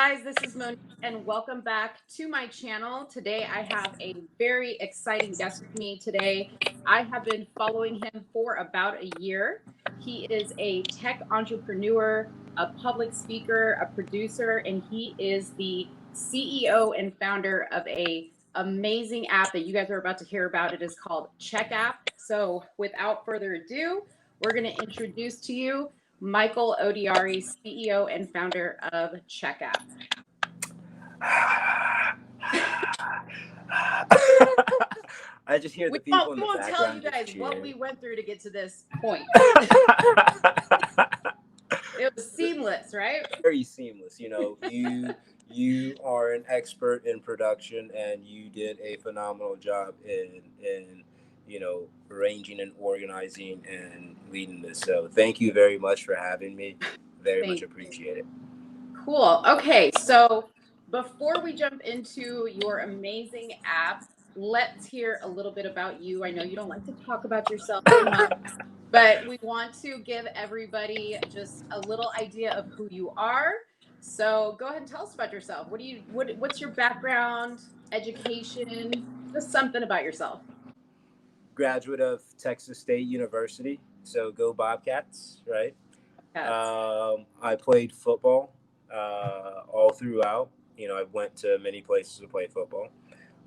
guys, this is Monique and welcome back to my channel. Today I have a very exciting guest with me today. I have been following him for about a year. He is a tech entrepreneur, a public speaker, a producer, and he is the CEO and founder of a amazing app that you guys are about to hear about. It is called Check App. So without further ado, we're going to introduce to you Michael Odiari, CEO and founder of Check App. I just hear the people in the background. We won't tell you guys what we went through to get to this point. It was seamless, right? Very seamless. You know, you are an expert in production, and you did a phenomenal job in arranging and organizing and leading this. So thank you very much for having me. Very much appreciate it. Cool. Okay, so before we jump into your amazing app, let's hear a little bit about you. I know you don't like to talk about yourself too much, but we want to give everybody just a little idea of who you are. So go ahead and tell us about yourself. What's your background, education, just something about yourself? Graduate of Texas State University, so go Bobcats, right? I played football all throughout. You know, I went to many places to play football.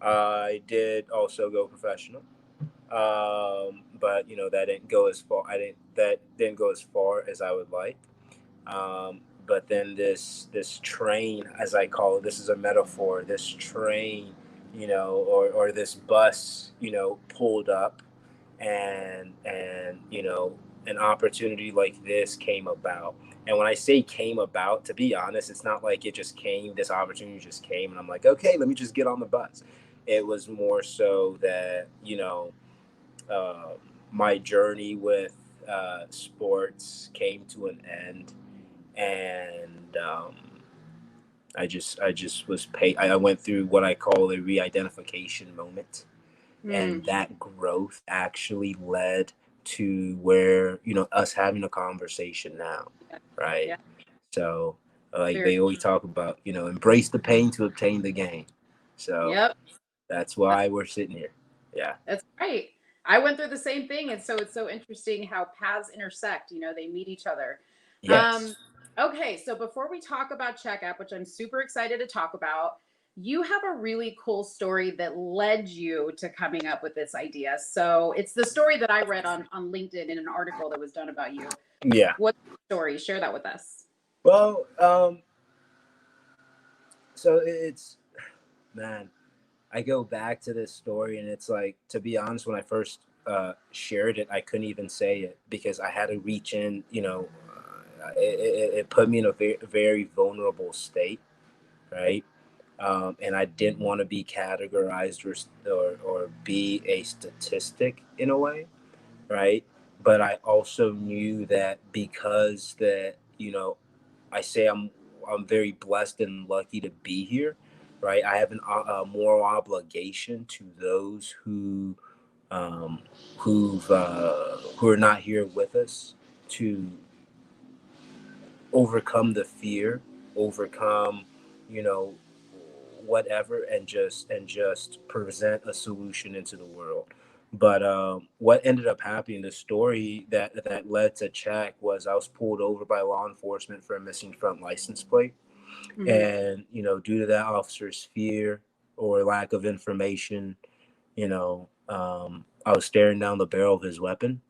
I did also go professional, but that didn't go as far. That didn't go as far as I would like. But then this train, as I call it, this is a metaphor. This train, or this bus, pulled up, and an opportunity like this came about. And when I say came about, to be honest, it's not like it just came. This opportunity just came, and I'm like, okay, let me just get on the bus. It was more so that my journey with sports came to an end, and I just was paid. I went through what I call a re-identification moment, and that growth actually led to where us having a conversation now, right? Yeah. So they always talk about embrace the pain to obtain the gain. So that's why we're sitting here. Yeah, that's right. I went through the same thing, and so it's so interesting how paths intersect. They meet each other. Yes. Okay, so before we talk about Check App, which I'm super excited to talk about, you have a really cool story that led you to coming up with this idea. So it's the story that I read on LinkedIn in an article that was done about you. Yeah. What's the story? Share that with us. Well, so it's, man, I go back to this story, and it's like, to be honest, when I first shared it, I couldn't even say it because I had to reach in, it put me in a very, very vulnerable state, right? And I didn't want to be categorized or be a statistic in a way, right? But I also knew that because that, I say I'm very blessed and lucky to be here, right? I have a moral obligation to those who are not here with us, to overcome the fear, overcome, whatever, and just present a solution into the world. But what ended up happening, the story that led to Check, was I was pulled over by law enforcement for a missing front license plate. And due to that officer's fear or lack of information, I was staring down the barrel of his weapon,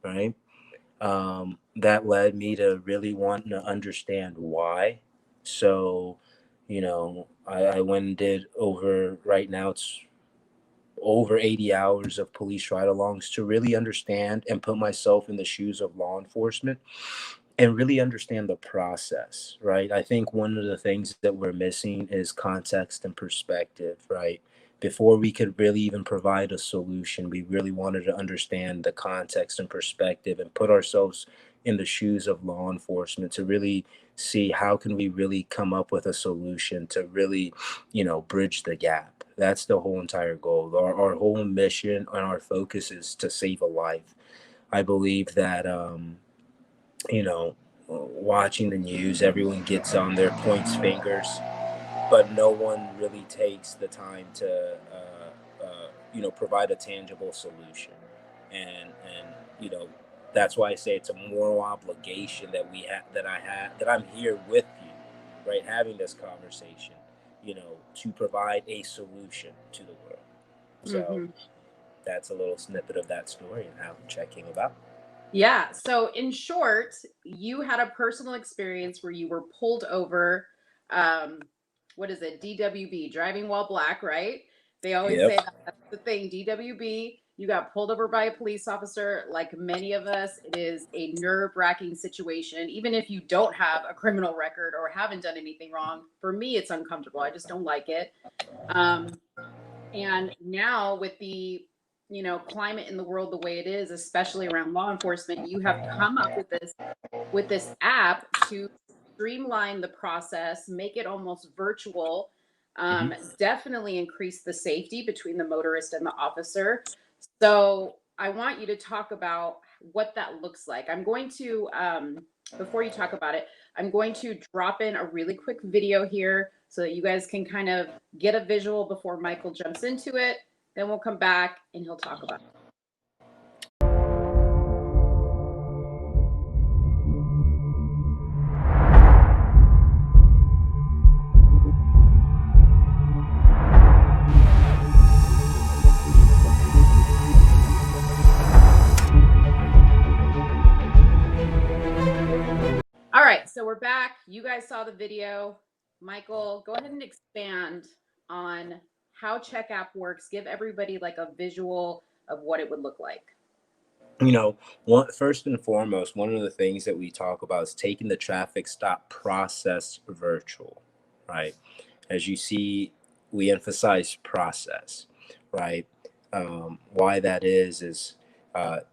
right? That led me to really wanting to understand why. So, I went and did right now it's over 80 hours of police ride-alongs to really understand and put myself in the shoes of law enforcement and really understand the process, right? I think one of the things that we're missing is context and perspective, right? Before we could really even provide a solution, we really wanted to understand the context and perspective and put ourselves in the shoes of law enforcement to really see how can we really come up with a solution to really, bridge the gap. That's the whole entire goal. Our whole mission and our focus is to save a life. I believe that, watching the news, everyone gets on their points fingers, but no one really takes the time to provide a tangible solution. And you know that's why I say it's a moral obligation that we have, that I'm here with you, right, having this conversation, to provide a solution to the world. So Hmm. that's a little snippet of that story and how check came about. Yeah. So, in short, you had a personal experience where you were pulled over. Um, what is it? DWB, driving while black, right? They always Yep. say that. That's the thing. DWB, you got pulled over by a police officer. Like many of us, it is a nerve wracking situation. Even if you don't have a criminal record or haven't done anything wrong, for me, it's uncomfortable. I just don't like it. Um, and now with the climate in the world the way it is, especially around law enforcement, you have come up with this app to streamline the process, make it almost virtual, Hmm. definitely increase the safety between the motorist and the officer. So I want you to talk about what that looks like. I'm going to before you talk about it, I'm going to drop in a really quick video here so that you guys can kind of get a visual before Michael jumps into it. Then we'll come back and he'll talk about it. All right, so we're back. You guys saw the video. Michael, go ahead and expand on how Check App works. Give everybody like a visual of what it would look like. First and foremost, one of the things that we talk about is taking the traffic stop process virtual, right? As you see, we emphasize process, right? Why that is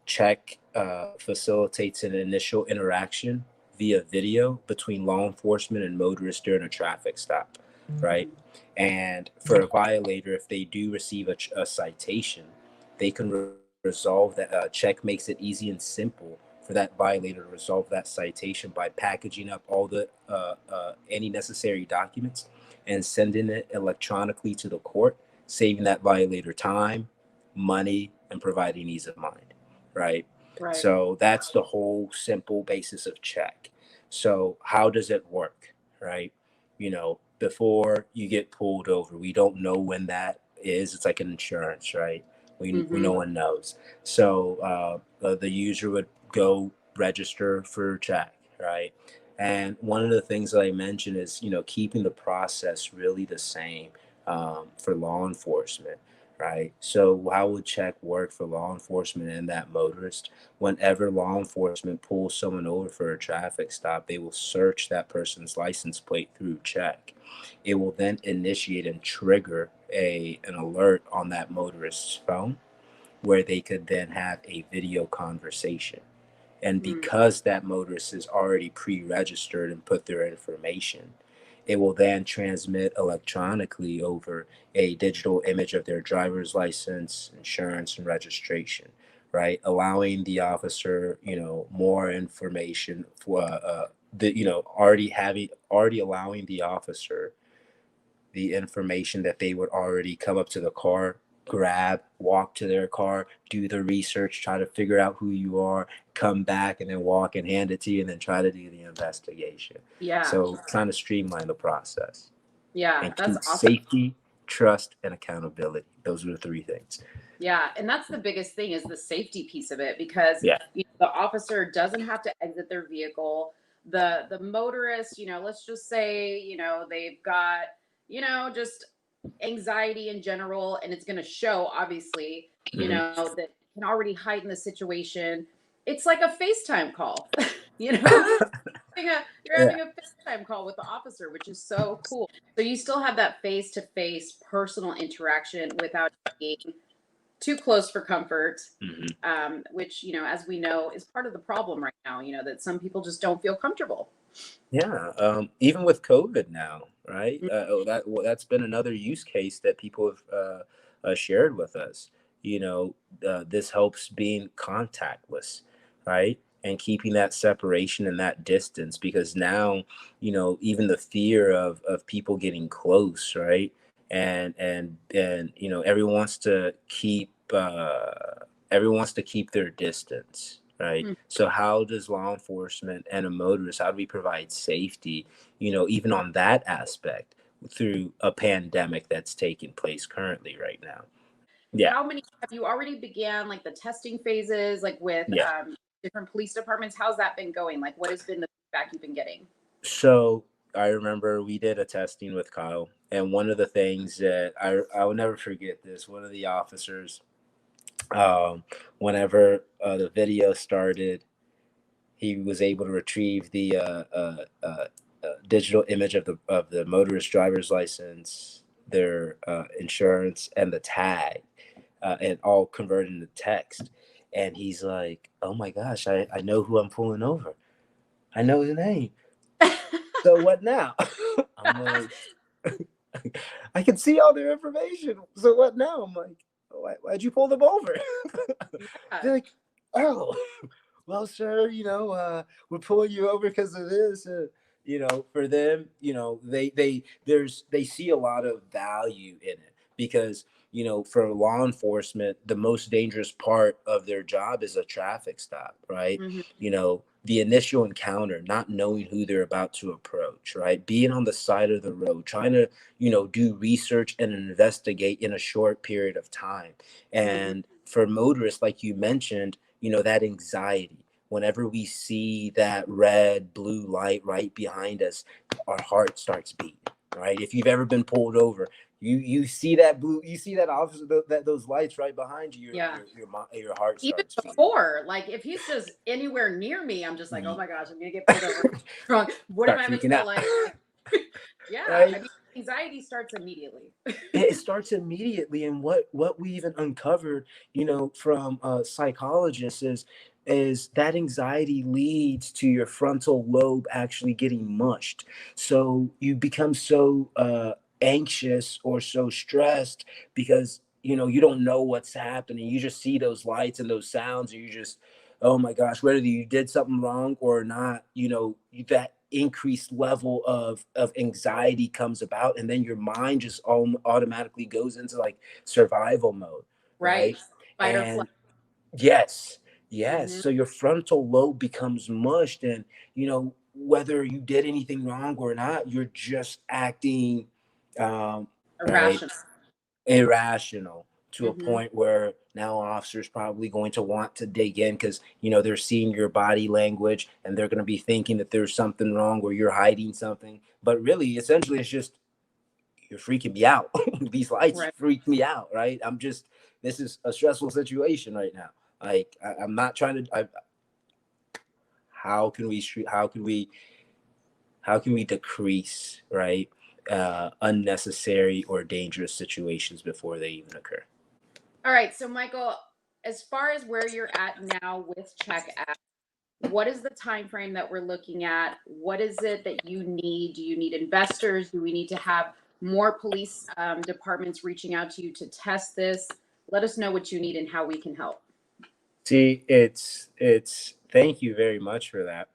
check facilitates an initial interaction via video between law enforcement and motorists during a traffic stop, right? And for a violator, if they do receive a citation, they can resolve that. Check makes it easy and simple for that violator to resolve that citation by packaging up all the any necessary documents and sending it electronically to the court, saving that violator time, money, and providing ease of mind, right? Right. So that's the whole simple basis of check. So how does it work, right? Before you get pulled over, we don't know when that is. It's like an insurance, right? We Mm-hmm. No one knows. So the user would go register for check, right? And one of the things that I mentioned is, keeping the process really the same for law enforcement, right? So how would check work for law enforcement and that motorist? Whenever law enforcement pulls someone over for a traffic stop, they will search that person's license plate through check. It will then initiate and trigger an alert on that motorist's phone where they could then have a video conversation. And Mm. because that motorist is already pre-registered and put their information, it will then transmit electronically over a digital image of their driver's license, insurance, and registration, right? Allowing the officer, more information for already allowing the officer the information that they would already come up to the car, grab, walk to their car, do the research, try to figure out who you are, come back, and then walk and hand it to you, and then try to do the investigation. Yeah. So trying to streamline the process Yeah. and That's keep awesome. safety, trust, and accountability. Those are the three things. Yeah, and that's the biggest thing is the safety piece of it because Yeah. the officer doesn't have to exit their vehicle. The motorist, let's just say, they've got, just anxiety in general, and it's going to show obviously, Hmm. that can already heighten the situation. It's like a FaceTime call. You're Yeah. having a FaceTime call with the officer, which is so cool. So you still have that face-to-face personal interaction without being too close for comfort, Hmm. which, as we know, is part of the problem right now, that some people just don't feel comfortable. Yeah, even with COVID now, right? Mm. That's been another use case that people have shared with us. This helps being contactless, right? and keeping that separation and that distance, because now, even the fear of people getting close, right? And everyone wants to keep their distance, right? Mhm. So how does law enforcement and a motorist, how do we provide safety, even on that aspect through a pandemic that's taking place currently right now? Yeah. How many have you already began like the testing phases, like with Yeah. different police departments? How's that been going? Like, what has been the feedback you've been getting? So I remember we did a testing with Kyle, and one of the things that I will never forget this. One of the officers, um, whenever the video started, he was able to retrieve the digital image of the motorist driver's license, their insurance, and the tag, and all converted into text. And he's like, "Oh my gosh, I know who I'm pulling over. I know his name. So what now?" I'm like, I can see all their information. So what now? I'm like, why'd you pull them over? Yeah. They're like, oh, well, sir, we're pulling you over because of this. For them, they see a lot of value in it, because for law enforcement, the most dangerous part of their job is a traffic stop, right? Mhm. The initial encounter, not knowing who they're about to approach, right? Being on the side of the road, trying to do research and investigate in a short period of time. Mhm. And for motorists, like you mentioned, that anxiety. Whenever we see that red, blue light right behind us, our heart starts beating. Right? If you've ever been pulled over, you see that blue, you see that officer, that those lights right behind you, Yeah. your heart Even starts beating. before, like if he's just anywhere near me, I'm just like, oh my gosh, I'm gonna get pulled over. Wrong. What am Start I freaking gonna out. like? Yeah, I Right? mean, anxiety starts immediately. It starts immediately. And what we even uncovered, from psychologists, is that anxiety leads to your frontal lobe actually getting mushed. So you become so anxious or so stressed, because you don't know what's happening. You just see those lights and those sounds, and you just, oh my gosh, whether you did something wrong or not, that increased level of anxiety comes about, and then your mind just automatically goes into like survival mode, right? Right. Fight or flight. And yes, yes, Hmm. so your frontal lobe becomes mushed, and whether you did anything wrong or not, you're just acting, right, Irrational. irrational, to a Hmm. point where now officers probably going to want to dig in, because they're seeing your body language, and they're going to be thinking that there's something wrong or you're hiding something, but really essentially it's just, you're freaking me out. These lights Right. freak me out, right? This is a stressful situation right now. Like, I'm not trying to how can we decrease, right, unnecessary or dangerous situations before they even occur? All right. So, Michael, as far as where you're at now with Check App, what is the time frame that we're looking at? What is it that you need? Do you need investors? Do we need to have more police departments reaching out to you to test this? Let us know what you need and how we can help. See, it's thank you very much for that.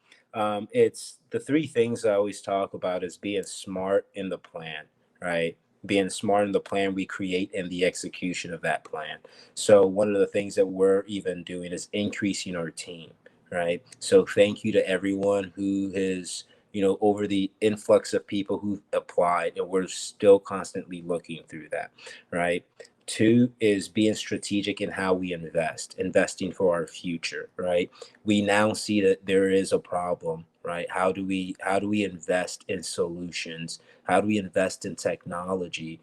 It's the three things I always talk about is being smart in the plan, right? Being smart in the plan we create and the execution of that plan. So one of the things that we're even doing is increasing our team, right? So thank you to everyone who has, over the influx of people who've applied, and we're still constantly looking through that, right? Two is being strategic in how we investing for our future, right? We now see that there is a problem, right? How do we invest in solutions? How do we invest in technology?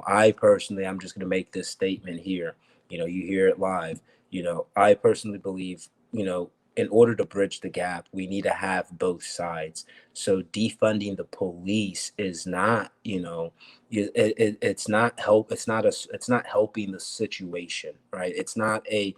I personally, I'm just going to make this statement here. You hear it live. I personally believe, in order to bridge the gap, we need to have both sides. So defunding the police is not, it's not helping the situation, right? It's not a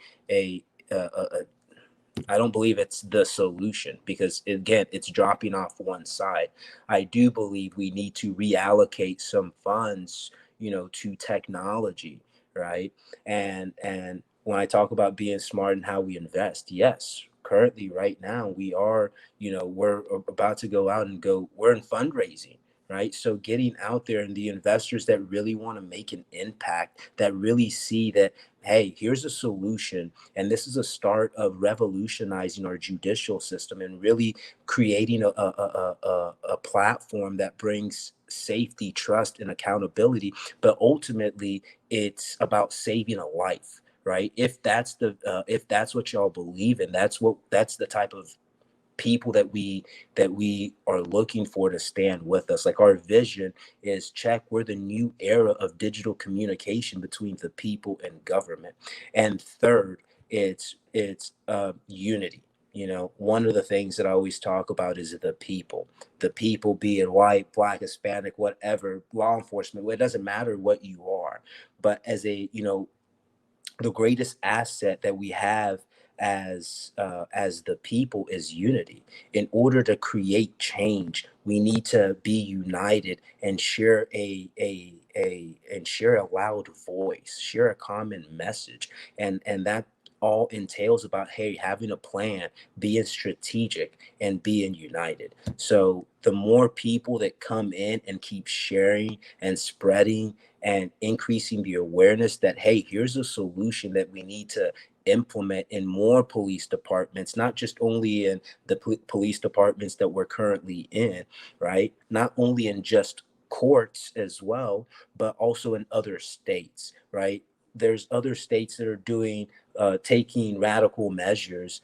I don't believe it's the solution, because again, it's dropping off one side. I do believe we need to reallocate some funds, to technology, right? And when I talk about being smart in how we invest, yes, currently right now we are, we're about to go out and we're in fundraising, right? So getting out there and the investors that really want to make an impact, that really see that, hey, here's a solution, and this is a start of revolutionizing our judicial system and really creating a platform that brings safety, trust, and accountability. But ultimately, it's about saving a life, right? If that's what y'all believe in, that's the type of people that we are looking for to stand with us. Like, our vision is, check, we're the new era of digital communication between the people and government. And third, it's unity. One of the things that I always talk about is the people, be it white, black, Hispanic, whatever, law enforcement. It doesn't matter what you are, but the greatest asset that we have as the people is unity. In order to create change, we need to be united and share a loud voice, share a common message, and that all entails about, hey, having a plan, being strategic, and being united. So the more people that come in and keep sharing and spreading and increasing the awareness that, hey, here's a solution that we need to implement in more police departments, not just only in the police departments that we're currently in, right? Not only in just courts as well, but also in other states, right? There's other states that are taking radical measures,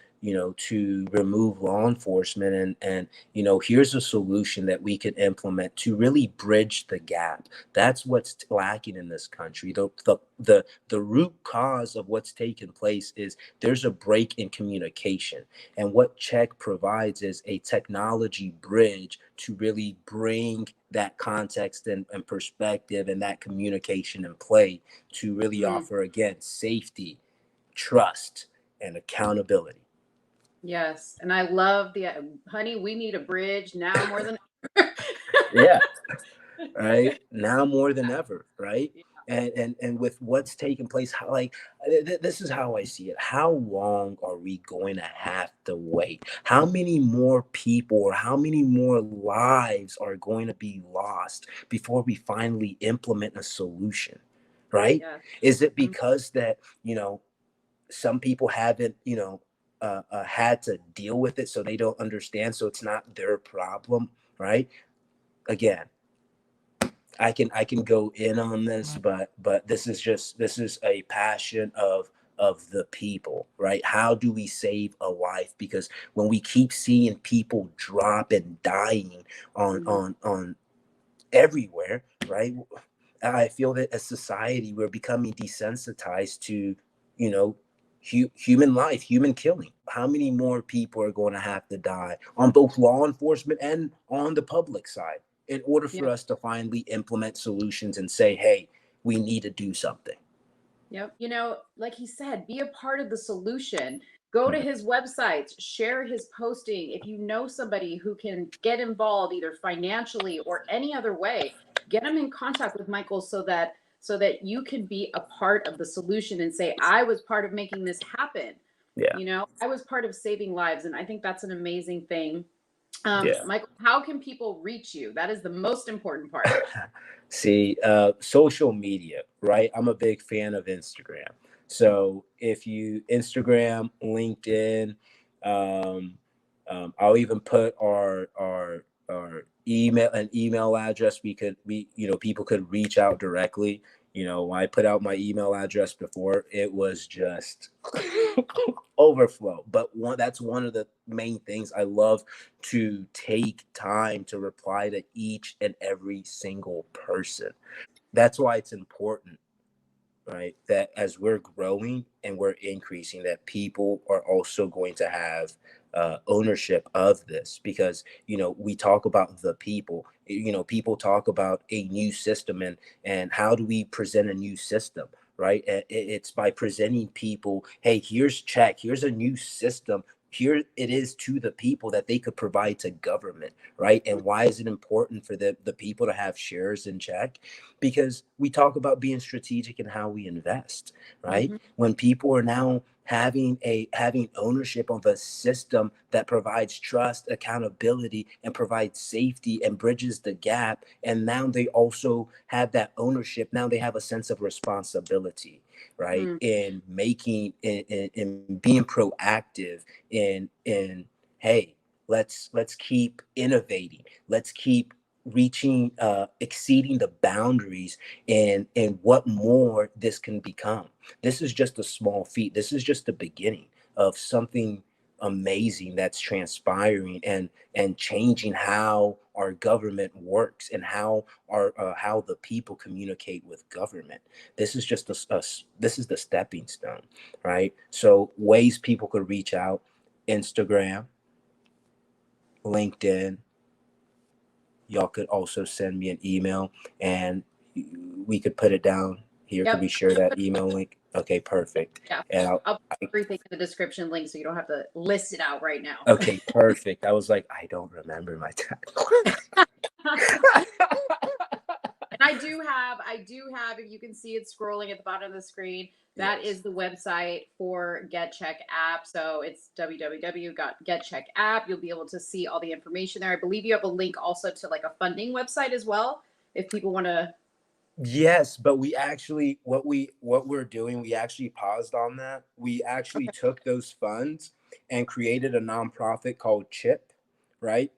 to remove law enforcement, and here's a solution that we could implement to really bridge the gap. That's what's lacking in this country. The root cause of what's taken place is there's a break in communication. And what Check provides is a technology bridge to really bring that context and perspective and that communication in play, to really Mm, offer, again, safety, trust, and accountability. yes. And I love honey, we need a bridge now more than ever. Yeah. Right now more than ever, right? And with what's taking place, how, like, this is how I see it. How long are we going to have to wait? How many more people or how many more lives are going to be lost before we finally implement a solution, right? Yes. Is it Mhm. because that, some people haven't, had to deal with it, so they don't understand, so it's not their problem, right? Again, I can go in on this, but this is a passion of the people, right? How do we save a life? Because when we keep seeing people drop and dying on Mhm. on everywhere, right? I feel that as society we're becoming desensitized to, you know, human life, human killing. How many more people are going to have to die on both law enforcement and on the public side in order for Yep. us to finally implement solutions and say, hey, we need to do something? Yep. Like he said, be a part of the solution. Go to his websites, share his posting. If you know somebody who can get involved either financially or any other way, get them in contact with Michael so that you can be a part of the solution and say, I was part of making this happen. Yeah, I was part of saving lives. And I think that's an amazing thing. yeah. Michael, how can people reach you? That is the most important part. See, social media, right? I'm a big fan of Instagram. So if you Instagram, LinkedIn, um, I'll even put our email address. People could reach out directly. When I put out my email address before, it was just overflow. But that's one of the main things. I love to take time to reply to each and every single person. That's why it's important, right? That as we're growing and we're increasing, that people are also going to have ownership of this, because we talk about the people. People talk about a new system, and how do we present a new system, right? It's by presenting people, hey, here's a new system. Here it is to the people that they could provide to government, right? And why is it important for the people to have shares in check? Because we talk about being strategic in how we invest, right? Mhm. When people are now having ownership of a system that provides trust, accountability, and provides safety and bridges the gap. And now they also have that ownership. Now they have a sense of responsibility, right? Mm. In making in being proactive in hey, let's keep innovating. Let's keep reaching exceeding the boundaries and what more this can become. This is just a small feat. This is just the beginning of something amazing that's transpiring and changing how our government works and how the people communicate with government. This is just this is the stepping stone, right? So ways people could reach out: Instagram, LinkedIn. Y'all could also send me an email, and we could put it down here. Could we Yep. share that email link? Okay, perfect. Yeah. And I'll put everything in the description link so you don't have to list it out right now. okay, perfect. I was like, I don't remember my tag. And I do have, if you can see it scrolling at the bottom of the screen, that Yes. is the website for GetCheck app. So it's www.getcheck app. You'll be able to see all the information there. I believe you have a link also to like a funding website as well, if people want to. Yes, but we actually what we're doing, we actually paused on that. We actually Okay. took those funds and created a nonprofit called CHIP, right?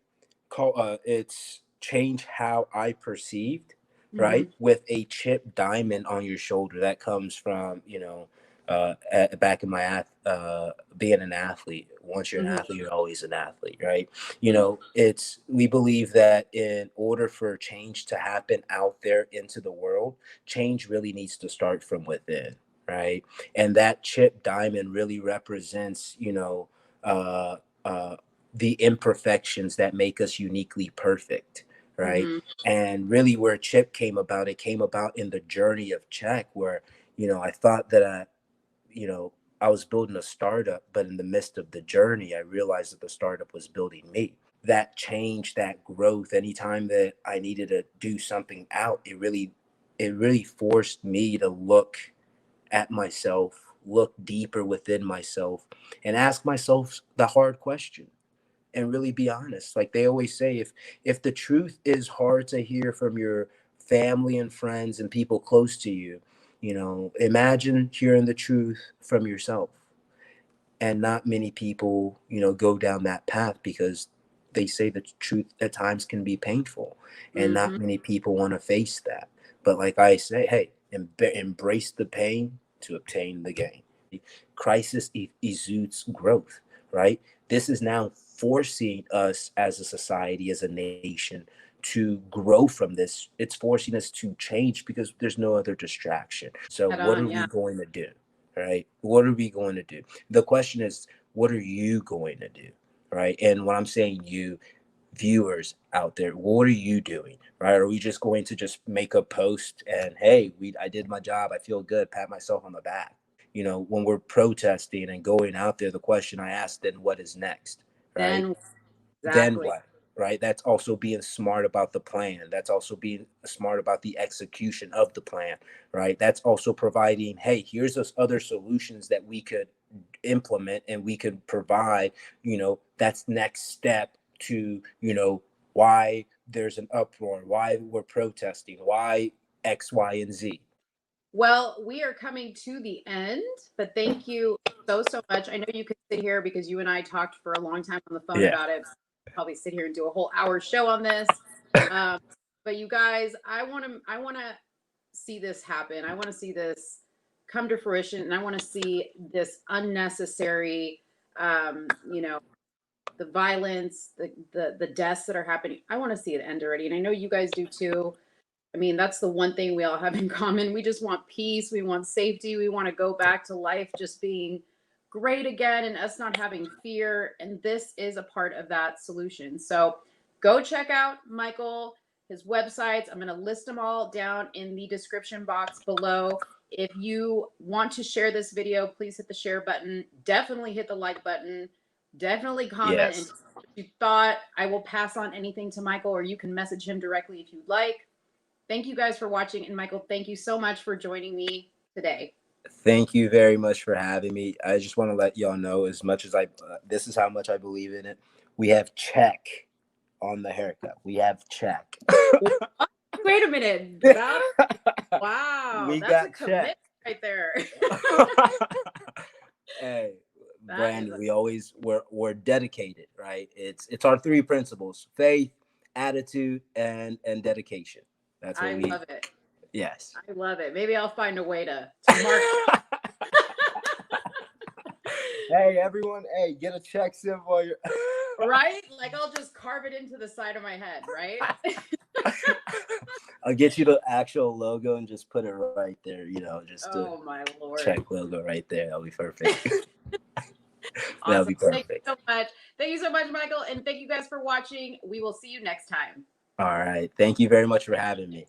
It's Change How I Perceived, Mm-hmm. right? With a chip diamond on your shoulder that comes from, back in being an athlete. Once you're an Mm-hmm. athlete, you're always an athlete, right? It's we believe that in order for change to happen out there into the world, change really needs to start from within, right? And that chip diamond really represents, uh, uh, the imperfections that make us uniquely perfect, right? Mm-hmm. And really, where Chip came about, it came about in the journey of Check, where I thought that you know I was building a startup, but in the midst of the journey, I realized that the startup was building me. That change, that growth, anytime that I needed to do something out, it really forced me to look at myself, look deeper within myself, and ask myself the hard question and really be honest. Like they always say, if the truth is hard to hear from your family and friends and people close to you, imagine hearing the truth from yourself. And not many people, go down that path because they say the truth at times can be painful, and Mm-hmm. not many people want to face that. But like I say, hey, embrace the pain to obtain the gain. Crisis exudes growth, right? This is now forcing us as a society, as a nation, to grow from this. It's forcing us to change because there's no other distraction. So Head what are on. we Yeah. going to do? Right? What are we going to do? The question is, what are you going to do? Right? And when I'm saying you, viewers out there, what are you doing? Right? Are we just going to just make a post and hey, I did my job, I feel good, pat myself on the back? When we're protesting and going out there, the question I ask, then what is next? Right? Then Then exactly. what? Right? That's also being smart about the plan. That's also being smart about the execution of the plan. Right? That's also providing, hey, here's those other solutions that we could implement and we could provide. That's next step to, why there's an uproar, why we're protesting, why X, Y, and Z. Well, we are coming to the end, but thank you so much. I know you could sit here because you and I talked for a long time on the phone Yeah. about it. Probably sit here and do a whole hour show on this. Um, but you guys, I want to see this happen. I want to see this come to fruition, and I want to see this unnecessary, you know, the violence, the deaths that are happening. I want to see it end already, and I know you guys do too. I mean, that's the one thing we all have in common. We just want peace. We want safety. We want to go back to life just being great again and us not having fear. And this is a part of that solution. So go check out Michael, his websites. I'm going to list them all down in the description box below. If you want to share this video, please hit the share button. Definitely hit the like button. Definitely comment and Yes. tell me what you thought. I will pass on anything to Michael, or you can message him directly if you'd like. Thank you guys for watching. And Michael, thank you so much for joining me today. Thank you very much for having me. I just want to let y'all know, as much as this is how much I believe in it. We have check on the haircut. We have check. Wait a minute. Wow. We That's got a commitment check right there. Hey, That Brandon, is we're dedicated, right? It's our three principles: faith, attitude, and dedication. That's what I we. love it. Yes. I love it. Maybe I'll find a way to mark. Hey, everyone! Hey, get a check symbol. Right? Like I'll just carve it into the side of my head, right? I'll get you the actual logo and just put it right there. Just Oh my Lord. check logo right there. That'll be perfect. That'll Awesome. be perfect. Thank you so much. Thank you so much, Michael. And thank you guys for watching. We will see you next time. All right. Thank you very much for having me.